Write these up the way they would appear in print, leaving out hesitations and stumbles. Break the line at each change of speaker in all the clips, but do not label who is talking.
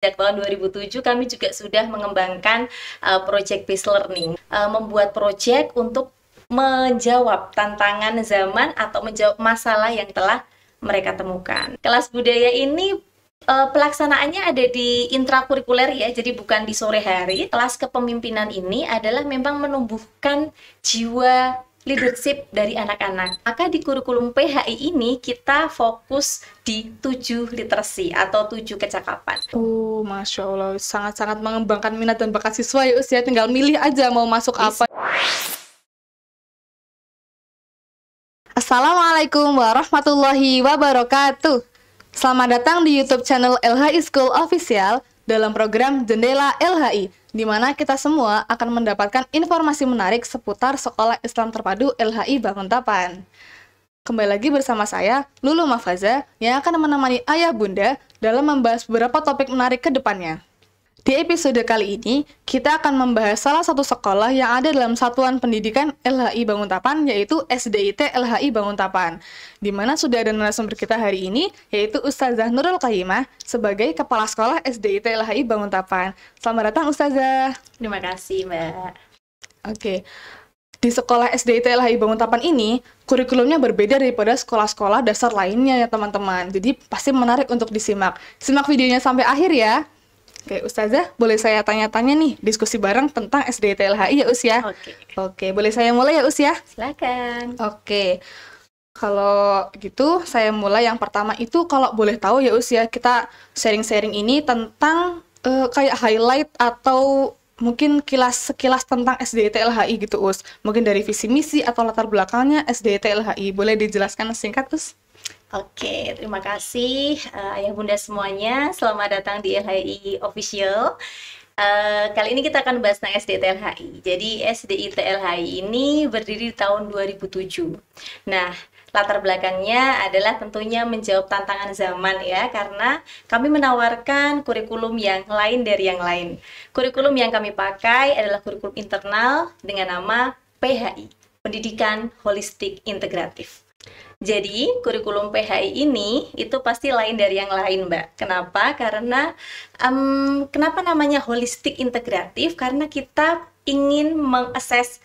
Sejak tahun 2007 kami juga sudah mengembangkan project based learning, membuat project untuk menjawab tantangan zaman atau menjawab masalah yang telah mereka temukan. Kelas budaya ini pelaksanaannya ada di intrakurikuler ya, jadi bukan di sore hari. Kelas kepemimpinan ini adalah memang menumbuhkan jiwa leadership dari anak-anak. Maka di kurikulum PHI ini kita fokus di 7 literasi atau 7 kecakapan.
Oh, Masya Allah, sangat-sangat mengembangkan minat dan bakat siswa ya, usia tinggal milih aja mau masuk apa. Assalamualaikum warahmatullahi wabarakatuh. Selamat datang di YouTube channel LHI School Official dalam program Jendela LHI, di mana kita semua akan mendapatkan informasi menarik seputar Sekolah Islam Terpadu LHI Banguntapan. Kembali lagi bersama saya, Lulu Mafaza, yang akan menemani ayah bunda dalam membahas beberapa topik menarik ke depannya. Di episode kali ini, kita akan membahas salah satu sekolah yang ada dalam Satuan Pendidikan LHI Banguntapan, yaitu SDIT LHI Banguntapan, di mana sudah ada narasumber kita hari ini, yaitu Ustazah Nurul Qayyimah, sebagai Kepala Sekolah SDIT LHI Banguntapan. Selamat datang, Ustazah.
Terima kasih, Mbak.
Oke. Di sekolah SDIT LHI Banguntapan ini, kurikulumnya berbeda daripada sekolah-sekolah dasar lainnya ya teman-teman. Jadi pasti menarik untuk disimak. Simak videonya sampai akhir ya. Oke, Ustazah, boleh saya tanya-tanya nih, diskusi bareng tentang SDIT LHI ya, Us ya? Oke, boleh saya mulai ya, Us ya?
Silakan.
Oke, kalau gitu saya mulai yang pertama itu, kalau boleh tahu ya, Us ya, kita sharing-sharing ini tentang kayak highlight atau mungkin sekilas tentang SDIT LHI gitu, Us. Mungkin dari visi misi atau latar belakangnya SDIT LHI. Boleh dijelaskan singkat, Us?
Oke, terima kasih ayah bunda semuanya. Selamat datang di LHI Official. Kali ini kita akan bahas tentang SDIT LHI. Jadi SDIT LHI ini berdiri di tahun 2007. Nah, latar belakangnya adalah tentunya menjawab tantangan zaman ya, karena kami menawarkan kurikulum yang lain dari yang lain. Kurikulum yang kami pakai adalah kurikulum internal dengan nama PHI, Pendidikan Holistik Integratif. Jadi, kurikulum PHI ini itu pasti lain dari yang lain, Mbak. Kenapa? Karena kenapa namanya holistik integratif? Karena kita ingin mengakses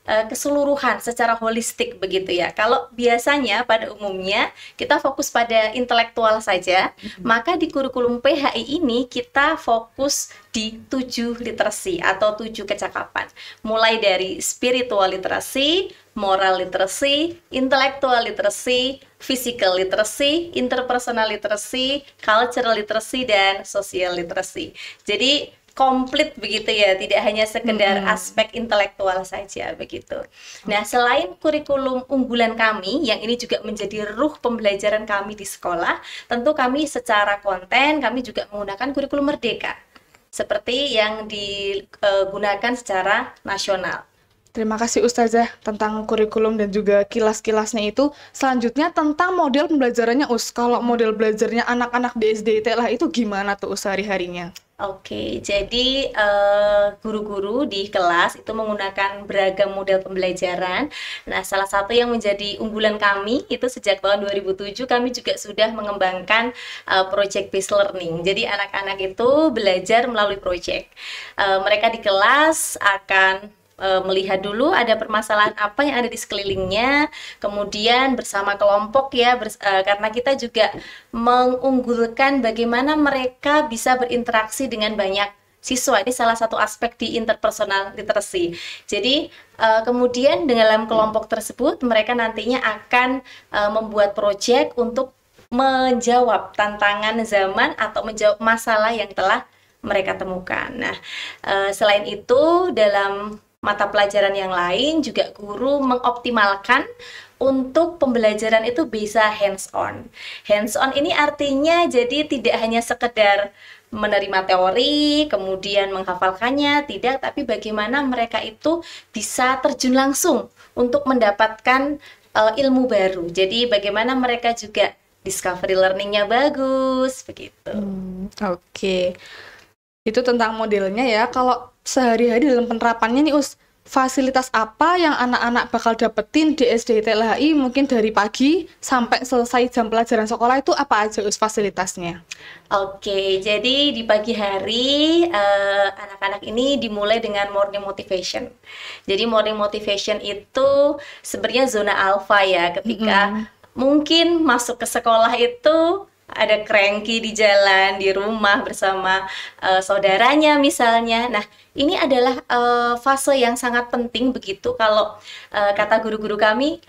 keseluruhan secara holistik begitu ya. Kalau biasanya pada umumnya kita fokus pada intelektual saja, maka di kurikulum PHI ini kita fokus di 7 literasi atau 7 kecakapan. Mulai dari spiritual literasi, moral literacy, intellectual literacy, physical literacy, interpersonal literacy, cultural literacy, dan social literacy. Jadi komplit begitu ya, tidak hanya sekedar aspek intelektual saja begitu. Nah, selain kurikulum unggulan kami, yang ini juga menjadi ruh pembelajaran kami di sekolah, tentu kami secara konten, kami juga menggunakan kurikulum merdeka, seperti yang digunakan secara nasional.
Terima kasih Ustazah tentang kurikulum dan juga kilas-kilasnya itu. Selanjutnya tentang model pembelajarannya, Us. Kalau model belajarnya anak-anak di SDIT LHI itu gimana tuh Us sehari-harinya?
Oke, jadi guru-guru di kelas itu menggunakan beragam model pembelajaran. Nah, salah satu yang menjadi unggulan kami itu sejak tahun 2007 kami juga sudah mengembangkan project based learning. Jadi anak-anak itu belajar melalui project. Mereka di kelas akan melihat dulu ada permasalahan apa yang ada di sekelilingnya, kemudian bersama kelompok ya, karena kita juga mengunggulkan bagaimana mereka bisa berinteraksi dengan banyak siswa. Ini salah satu aspek di interpersonal literacy. Jadi kemudian dalam kelompok tersebut mereka nantinya akan membuat proyek untuk menjawab tantangan zaman atau menjawab masalah yang telah mereka temukan. Nah, selain itu dalam mata pelajaran yang lain juga guru mengoptimalkan untuk pembelajaran itu bisa hands-on. Hands-on ini artinya jadi tidak hanya sekedar menerima teori, kemudian menghafalkannya, tidak, tapi bagaimana mereka itu bisa terjun langsung untuk mendapatkan ilmu baru. Jadi bagaimana mereka juga discovery learning-nya bagus, begitu.
Oke. Itu tentang modelnya ya. Kalau sehari-hari dalam penerapannya nih, Us, fasilitas apa yang anak-anak bakal dapetin di SD TLHI mungkin dari pagi sampai selesai jam pelajaran sekolah itu apa aja Us fasilitasnya?
Oke, jadi di pagi hari anak-anak ini dimulai dengan morning motivation. Jadi morning motivation itu sebenarnya zona alfa ya, ketika mungkin masuk ke sekolah itu ada cranky di jalan, di rumah bersama saudaranya misalnya. Nah, ini adalah fase yang sangat penting begitu kalau kata guru-guru kami.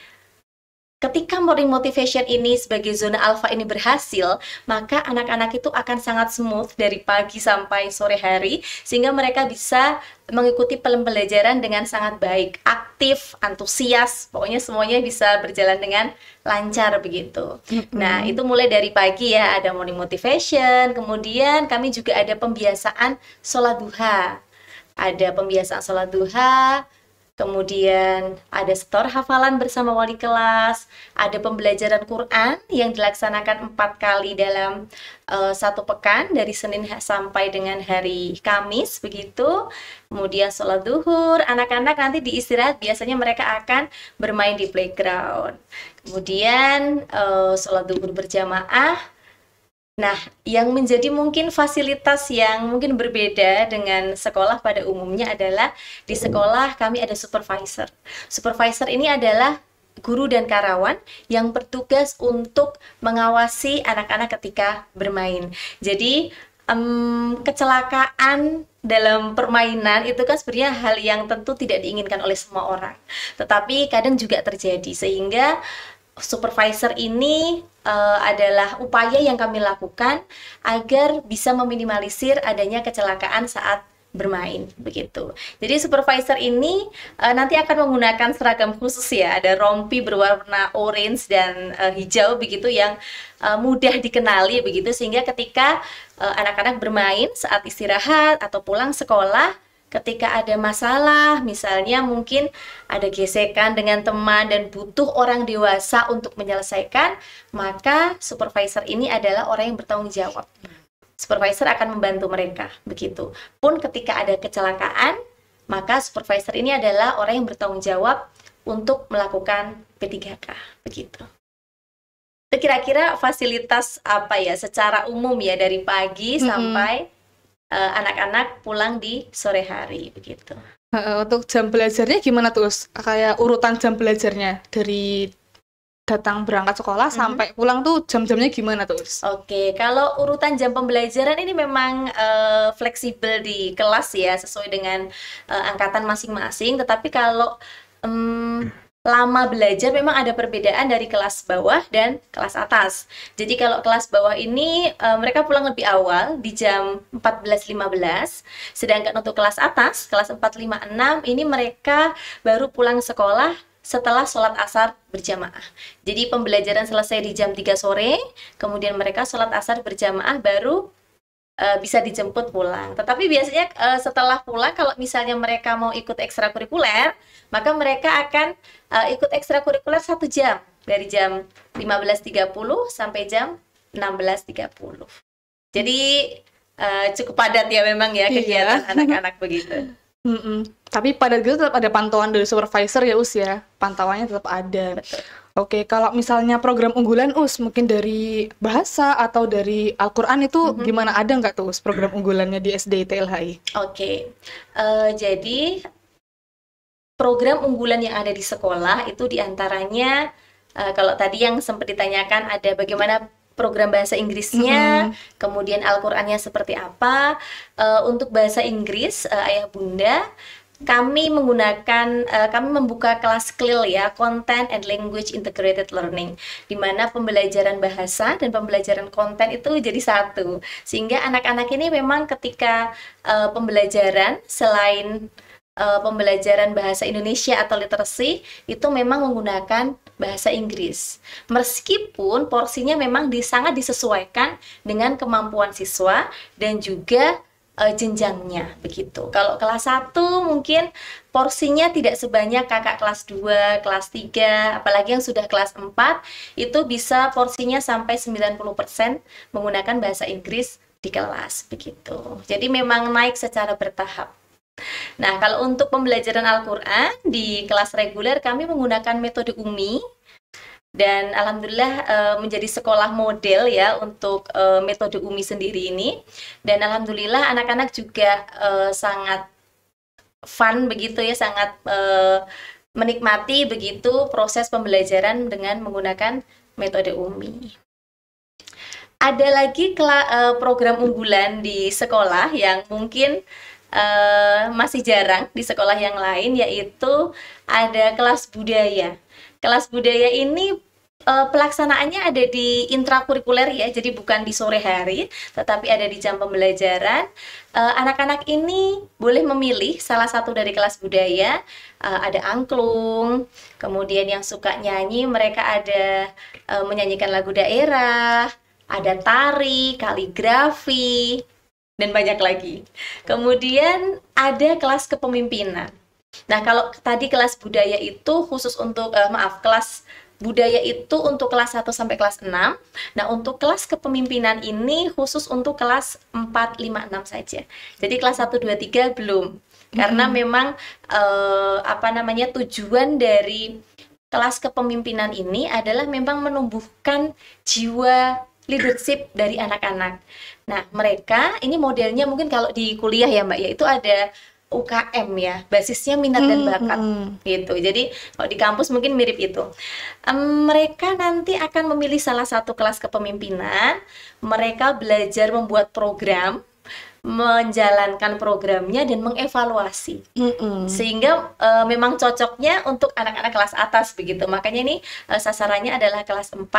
Ketika morning motivation ini sebagai zona alfa ini berhasil, maka anak-anak itu akan sangat smooth dari pagi sampai sore hari, sehingga mereka bisa mengikuti pembelajaran dengan sangat baik, aktif, antusias, pokoknya semuanya bisa berjalan dengan lancar begitu. Nah, itu mulai dari pagi ya, ada morning motivation, kemudian kami juga ada pembiasaan sholat duha. Ada pembiasaan sholat duha, kemudian ada setor hafalan bersama wali kelas, ada pembelajaran Quran yang dilaksanakan 4 kali dalam 1 pekan dari Senin sampai dengan hari Kamis begitu. Kemudian sholat duhur, anak-anak nanti di istirahat biasanya mereka akan bermain di playground. Kemudian sholat duhur berjamaah. Nah, yang menjadi mungkin fasilitas yang mungkin berbeda dengan sekolah pada umumnya adalah di sekolah kami ada supervisor. Supervisor ini adalah guru dan karyawan yang bertugas untuk mengawasi anak-anak ketika bermain. Jadi, kecelakaan dalam permainan itu kan sebenarnya hal yang tentu tidak diinginkan oleh semua orang. Tetapi kadang juga terjadi, sehingga supervisor ini adalah upaya yang kami lakukan agar bisa meminimalisir adanya kecelakaan saat bermain begitu. Jadi supervisor ini nanti akan menggunakan seragam khusus ya, ada rompi berwarna orange dan hijau begitu yang mudah dikenali begitu, sehingga ketika anak-anak bermain saat istirahat atau pulang sekolah, ketika ada masalah, misalnya mungkin ada gesekan dengan teman dan butuh orang dewasa untuk menyelesaikan, maka supervisor ini adalah orang yang bertanggung jawab. Supervisor akan membantu mereka, begitu. Pun ketika ada kecelakaan, maka supervisor ini adalah orang yang bertanggung jawab untuk melakukan P3K, begitu. Itu kira-kira fasilitas apa ya, secara umum ya, dari pagi sampai anak-anak pulang di sore hari begitu.
Untuk jam belajarnya gimana tuh? Kayak urutan jam belajarnya dari datang berangkat sekolah sampai pulang tuh jam-jamnya gimana tuh?
Oke, kalau urutan jam pembelajaran ini memang fleksibel di kelas ya, sesuai dengan angkatan masing-masing. Tetapi kalau lama belajar memang ada perbedaan dari kelas bawah dan kelas atas. Jadi kalau kelas bawah ini mereka pulang lebih awal di jam 14.15, sedangkan untuk kelas atas, kelas 4, 5, 6 ini mereka baru pulang sekolah setelah sholat asar berjamaah. Jadi pembelajaran selesai di jam 3 sore, kemudian mereka sholat asar berjamaah baru bisa dijemput pulang. Tetapi biasanya setelah pulang, kalau misalnya mereka mau ikut ekstrakurikuler, maka mereka akan ikut ekstrakurikuler 1 jam, dari jam 15.30 sampai jam 16.30. Jadi cukup padat ya memang ya kegiatan anak-anak begitu.
Tapi pada gitu tetap ada pantauan dari supervisor ya Us ya, pantauannya tetap ada. Betul. Oke, kalau misalnya program unggulan Us, mungkin dari bahasa atau dari Al-Quran itu gimana, ada nggak tuh Us program unggulannya di SD TLHI?
Oke, jadi program unggulan yang ada di sekolah itu diantaranya, kalau tadi yang sempat ditanyakan ada bagaimana program bahasa Inggrisnya, kemudian Al-Qur'annya seperti apa. Untuk bahasa Inggris, Ayah Bunda, kami membuka kelas CLIL ya, Content and Language Integrated Learning, di mana pembelajaran bahasa dan pembelajaran konten itu jadi satu. Sehingga anak-anak ini memang ketika pembelajaran, selain pembelajaran bahasa Indonesia atau literasi, itu memang menggunakan bahasa Inggris. Meskipun porsinya memang sangat disesuaikan dengan kemampuan siswa dan juga jenjangnya begitu. Kalau kelas 1 mungkin porsinya tidak sebanyak kakak kelas 2, kelas 3, apalagi yang sudah kelas 4 itu bisa porsinya sampai 90% menggunakan bahasa Inggris di kelas begitu. Jadi memang naik secara bertahap. Nah, kalau untuk pembelajaran Al-Quran di kelas reguler kami menggunakan metode UMI dan alhamdulillah menjadi sekolah model ya untuk metode UMI sendiri ini. Dan alhamdulillah anak-anak juga sangat fun begitu ya, sangat menikmati begitu proses pembelajaran dengan menggunakan metode UMI. Ada lagi program unggulan di sekolah yang mungkin masih jarang di sekolah yang lain, yaitu ada kelas budaya. Kelas budaya ini pelaksanaannya ada di intrakurikuler ya, jadi bukan di sore hari, tetapi ada di jam pembelajaran. Anak-anak ini boleh memilih salah satu dari kelas budaya. Ada angklung, kemudian yang suka nyanyi mereka ada menyanyikan lagu daerah, ada tari, kaligrafi, dan banyak lagi. Kemudian ada kelas kepemimpinan. Nah, kalau tadi kelas budaya itu khusus untuk, kelas budaya itu untuk kelas 1 sampai kelas 6. Nah, untuk kelas kepemimpinan ini khusus untuk kelas 4, 5, 6 saja. Jadi kelas 1, 2, 3 belum. Karena memang tujuan dari kelas kepemimpinan ini adalah memang menumbuhkan jiwa leadership dari anak-anak. Nah, mereka ini modelnya mungkin kalau di kuliah ya Mbak, yaitu ada UKM ya, basisnya minat dan bakat gitu. Jadi kalau di kampus mungkin mirip itu. Mereka nanti akan memilih salah satu kelas kepemimpinan, mereka belajar membuat program, menjalankan programnya dan mengevaluasi. Sehingga memang cocoknya untuk anak-anak kelas atas begitu. Makanya ini sasarannya adalah kelas 4,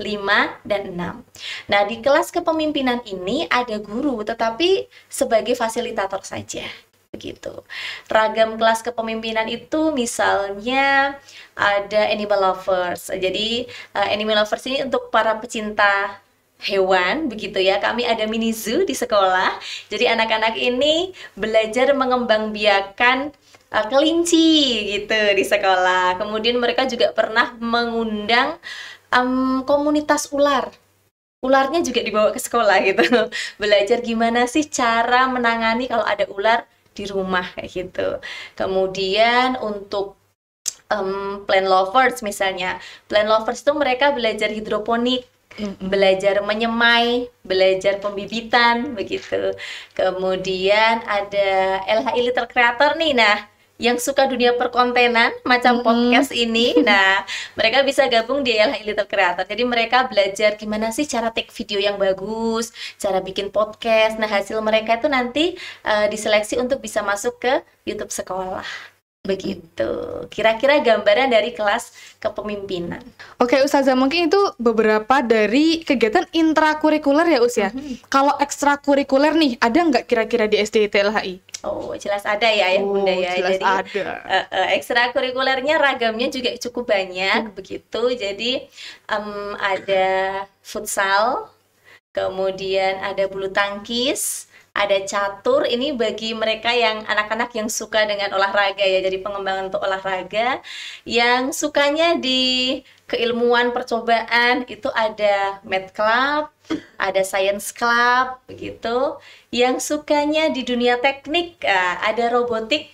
5, dan 6. Nah, di kelas kepemimpinan ini ada guru, tetapi sebagai fasilitator saja. Begitu. Ragam kelas kepemimpinan itu misalnya ada animal lovers. Jadi, animal lovers ini untuk para pecinta hewan, begitu ya. Kami ada mini zoo di sekolah. Jadi, anak-anak ini belajar mengembangbiakan kelinci gitu di sekolah. Kemudian mereka juga pernah mengundang komunitas ular. Ularnya juga dibawa ke sekolah gitu. Belajar gimana sih cara menangani kalau ada ular di rumah kayak gitu. Kemudian untuk plant lovers misalnya. Plant lovers itu mereka belajar hidroponik, belajar menyemai, belajar pembibitan begitu. Kemudian ada LHI Little Creator nih. Nah, yang suka dunia perkontenan macam podcast ini, nah mereka bisa gabung di LHI Little Creator. Jadi mereka belajar gimana sih cara take video yang bagus, cara bikin podcast. Nah, hasil mereka itu nanti diseleksi untuk bisa masuk ke YouTube sekolah. Begitu. Kira-kira gambaran dari kelas kepemimpinan.
Oke, Ustazah, mungkin itu beberapa dari kegiatan intrakurikuler ya, Us ya. Kalau ekstrakurikuler nih, ada nggak kira-kira di SD TLHI?
Oh, jelas ada ya Bunda ya.
Jelas
Jadi
ada.
ekstrakurikulernya ragamnya juga cukup banyak begitu. Jadi ada futsal, kemudian ada bulu tangkis, ada catur. Ini bagi mereka yang anak-anak yang suka dengan olahraga ya, jadi pengembangan untuk olahraga. Yang sukanya di keilmuan percobaan itu ada math club, ada science club begitu. Yang sukanya di dunia teknik ada robotik,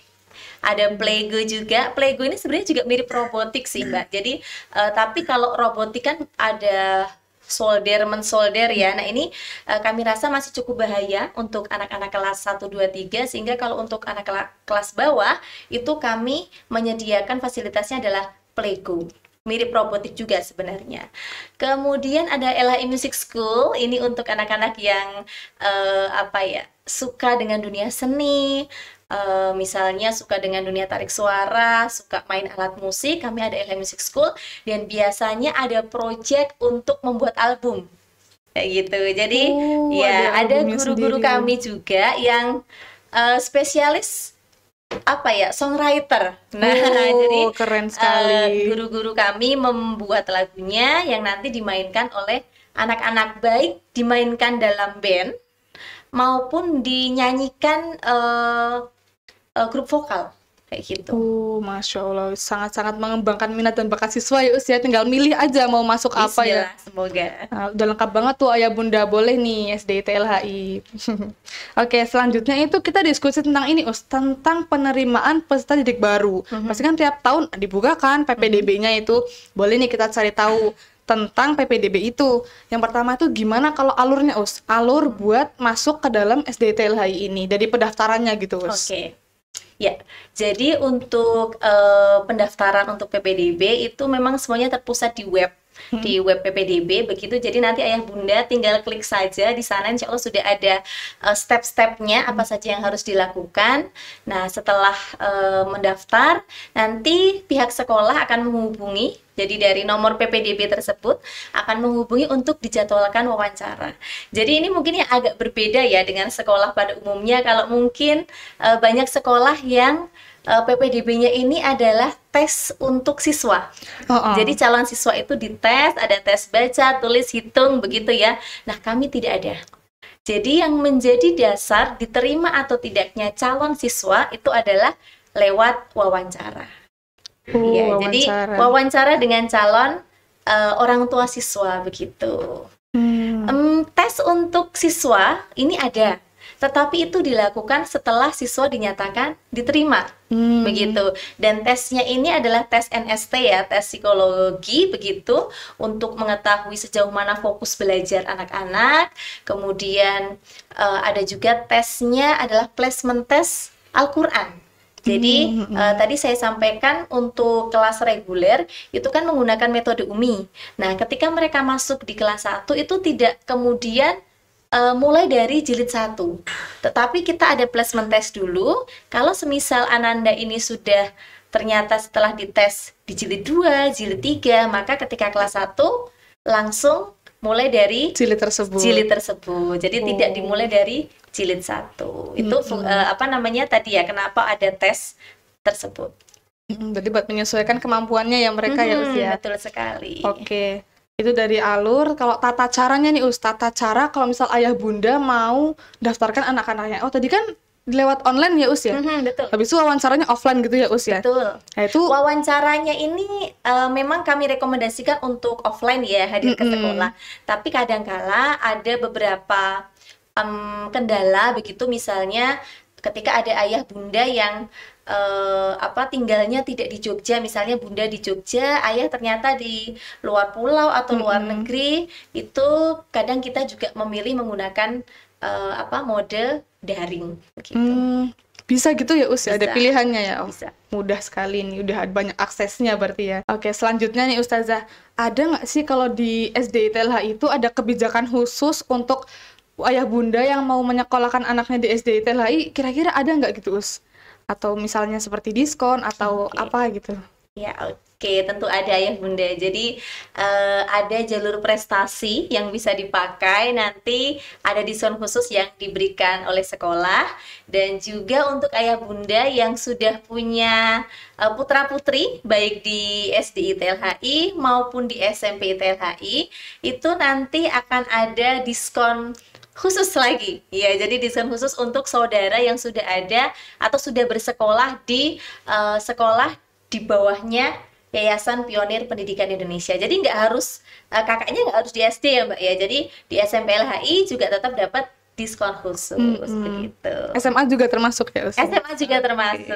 ada Plego juga. Plego ini sebenarnya juga mirip robotik sih Mbak. Jadi tapi kalau robotik kan ada mensolder ya. Nah, ini kami rasa masih cukup bahaya untuk anak-anak kelas 1, 2, 3, sehingga kalau untuk anak kelas bawah itu kami menyediakan fasilitasnya adalah Plego. Mirip robotik juga sebenarnya. Kemudian ada LHI Music School, ini untuk anak-anak yang suka dengan dunia seni, misalnya suka dengan dunia tarik suara, suka main alat musik. Kami ada LHI Music School dan biasanya ada project untuk membuat album kayak gitu. Jadi ya ada guru-guru kami juga yang spesialis songwriter. Nah, jadi
keren sekali.
Guru-guru kami membuat lagunya yang nanti dimainkan oleh anak-anak, baik dimainkan dalam band maupun dinyanyikan grup vokal. kayak gitu.
Masya Allah, sangat-sangat mengembangkan minat dan bakat siswa ya Us ya, tinggal milih aja mau masuk apa ya.
Bismillah, semoga.
Nah, udah lengkap banget tuh ayah bunda, boleh nih SD TLHI. Oke, selanjutnya itu kita diskusi tentang ini Us, tentang penerimaan peserta didik baru. Pasti kan tiap tahun dibuka kan PPDB-nya itu, boleh nih kita cari tahu tentang PPDB itu. Yang pertama itu gimana kalau alurnya Us, alur buat masuk ke dalam SD TLHI ini, dari pendaftarannya gitu Us.
Oke. Ya, jadi untuk pendaftaran untuk PPDB itu memang semuanya terpusat di web PPDB begitu. Jadi nanti ayah bunda tinggal klik saja di sana, insya Allah sudah ada step-stepnya apa saja yang harus dilakukan. Nah, setelah mendaftar, nanti pihak sekolah akan menghubungi. Jadi dari nomor PPDB tersebut akan menghubungi untuk dijadwalkan wawancara. Jadi ini mungkin yang agak berbeda ya dengan sekolah pada umumnya. Kalau mungkin banyak sekolah yang PPDB-nya ini adalah tes untuk siswa. Jadi calon siswa itu dites, ada tes baca, tulis, hitung, begitu ya. Nah, kami tidak ada. Jadi yang menjadi dasar diterima atau tidaknya calon siswa itu adalah lewat wawancara. Ya, jadi wawancara dengan calon orang tua siswa begitu. Tes untuk siswa ini ada, tetapi itu dilakukan setelah siswa dinyatakan diterima, begitu. Dan tesnya ini adalah tes NST ya, tes psikologi begitu, untuk mengetahui sejauh mana fokus belajar anak-anak. Kemudian ada juga tesnya adalah placement test Al-Quran. Jadi tadi saya sampaikan untuk kelas reguler itu kan menggunakan metode UMI. Nah, ketika mereka masuk di kelas 1 itu tidak kemudian mulai dari jilid 1. Tetapi kita ada placement test dulu. Kalau semisal Ananda ini sudah ternyata setelah dites di jilid 2, jilid 3, maka ketika kelas 1 langsung mulai dari
jilid tersebut.
Jadi tidak dimulai dari jilid 1. Itu apa namanya tadi ya, kenapa ada tes tersebut.
Jadi buat menyesuaikan kemampuannya ya mereka ya Us ya.
Betul sekali.
Oke. Itu dari alur. Kalau tata caranya nih Us, tata cara kalau misal ayah bunda mau daftarkan anak-anaknya. Oh, tadi kan lewat online ya Us ya?
Betul.
Habis itu wawancaranya offline gitu ya Us ya?
Betul.
Nah, itu
wawancaranya ini memang kami rekomendasikan untuk offline ya, hadir ke sekolah. Tapi kadangkala ada beberapa kendala begitu, misalnya ketika ada ayah bunda yang tinggalnya tidak di Jogja, misalnya bunda di Jogja, ayah ternyata di luar pulau atau luar negeri, itu kadang kita juga memilih menggunakan mode daring begitu.
Bisa gitu ya Us, ada pilihannya ya.
Bisa.
Mudah sekali nih, udah banyak aksesnya berarti ya. Oke, selanjutnya nih Ustazah, ada nggak sih kalau di SD TLHI itu ada kebijakan khusus untuk ayah bunda yang mau menyekolahkan anaknya di SD TLHI, kira-kira ada nggak gitu Us? Atau misalnya seperti diskon atau apa gitu?
Ya, oke, tentu ada ya bunda. Jadi ada jalur prestasi yang bisa dipakai, nanti ada diskon khusus yang diberikan oleh sekolah. Dan juga untuk ayah bunda yang sudah punya putra-putri baik di SDI TLHI maupun di SMP TLHI, itu nanti akan ada diskon khusus lagi ya. Jadi diskon khusus untuk saudara yang sudah ada atau sudah bersekolah di sekolah di bawahnya Yayasan Pionir Pendidikan Indonesia. Jadi nggak harus kakaknya nggak harus di SD ya Mbak ya. Jadi di SMP LHI juga tetap dapat diskon khusus begitu.
SMA juga termasuk ya Ustaz?
SMA juga termasuk.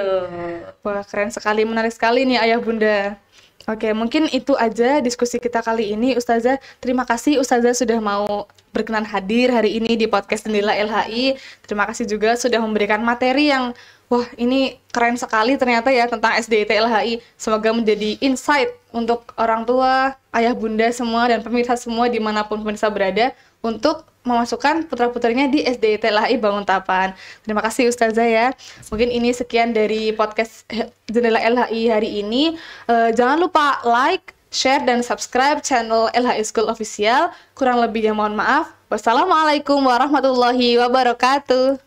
Wah, keren sekali, menarik sekali nih ayah bunda. Oke, mungkin itu aja diskusi kita kali ini Ustazah. Terima kasih Ustazah sudah mau berkenan hadir hari ini di podcast Jendela LHI. Terima kasih juga sudah memberikan materi yang wah, ini keren sekali ternyata ya tentang SDIT LHI. Semoga menjadi insight untuk orang tua, ayah bunda semua, dan pemirsa semua dimanapun pemirsa berada untuk memasukkan putra-putrinya di SDIT LHI Banguntapan. Terima kasih Ustazah ya. Mungkin ini sekian dari podcast Jendela LHI hari ini. Jangan lupa like, share, dan subscribe channel LHI School Official. Kurang lebihnya mohon maaf. Wassalamualaikum warahmatullahi wabarakatuh.